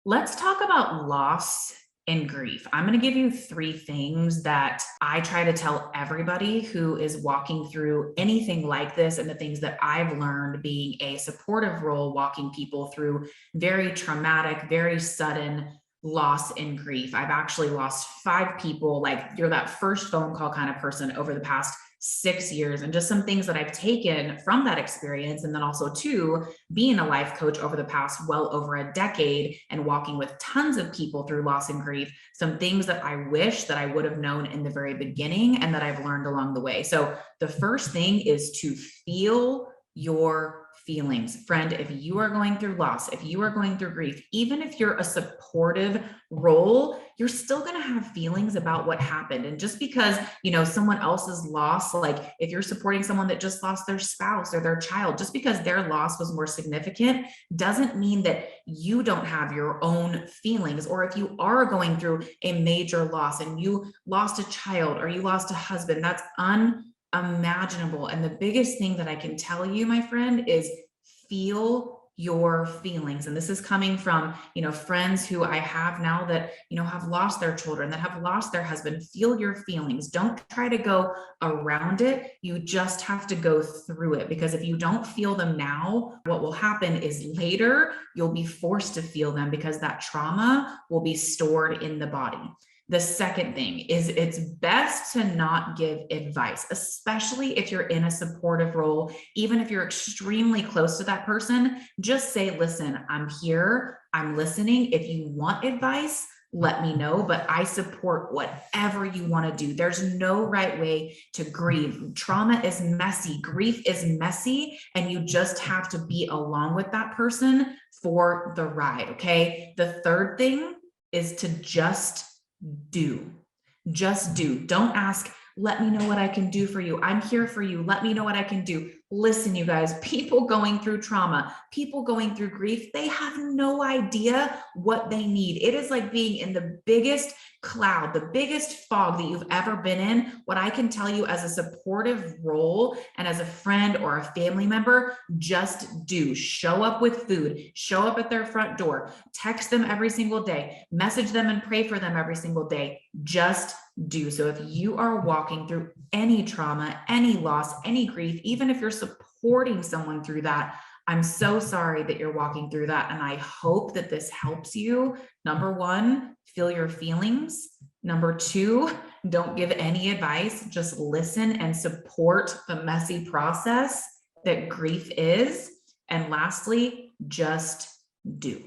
Let's talk about loss and grief. I'm going to give you three things that I try to tell everybody who is walking through anything like this, and the things that I've learned being a supportive role, walking people through very traumatic, very sudden loss and grief. I've actually lost five people, like you're that first phone call kind of person over the past 6 years, and just some things that I've taken from that experience. And then also, too, being a life coach over the past well over a decade and walking with tons of people through loss and grief, some things that I wish that I would have known in the very beginning and that I've learned along the way. So the first thing is to feel your feelings. Friend, if you are going through loss, if you are going through grief, even if you're a supportive role, you're still going to have feelings about what happened. And just because, someone else's loss, like if you're supporting someone that just lost their spouse or their child, just because their loss was more significant doesn't mean that you don't have your own feelings. Or if you are going through a major loss and you lost a child or you lost a husband, that's unimaginable. And the biggest thing that I can tell you, my friend, is feel your feelings. And this is coming from, friends who I have now that, have lost their children, that have lost their husband. Feel your feelings. Don't try to go around it. You just have to go through it, because if you don't feel them now, what will happen is later you'll be forced to feel them, because that trauma will be stored in the body. The second thing is it's best to not give advice, especially if you're in a supportive role. Even if you're extremely close to that person, just say, listen, I'm here, I'm listening. If you want advice, let me know, but I support whatever you want to do. There's no right way to grieve. Trauma is messy, grief is messy, and you just have to be along with that person for the ride. Okay. The third thing is to do. Just do. Don't ask, let me know what I can do for you. I'm here for you. Let me know what I can do. Listen, you guys, people going through trauma, people going through grief, they have no idea what they need. It is like being in the biggest cloud, the biggest fog that you've ever been in. What I can tell you as a supportive role and as a friend or a family member, just do. Show up with food, show up at their front door, text them every single day, message them and pray for them every single day. Just do. So if you are walking through any trauma, any loss, any grief, even if you're supporting someone through that, I'm so sorry that you're walking through that. And I hope that this helps you. Number one, feel your feelings. Number two, don't give any advice. Just listen and support the messy process that grief is. And lastly, just do.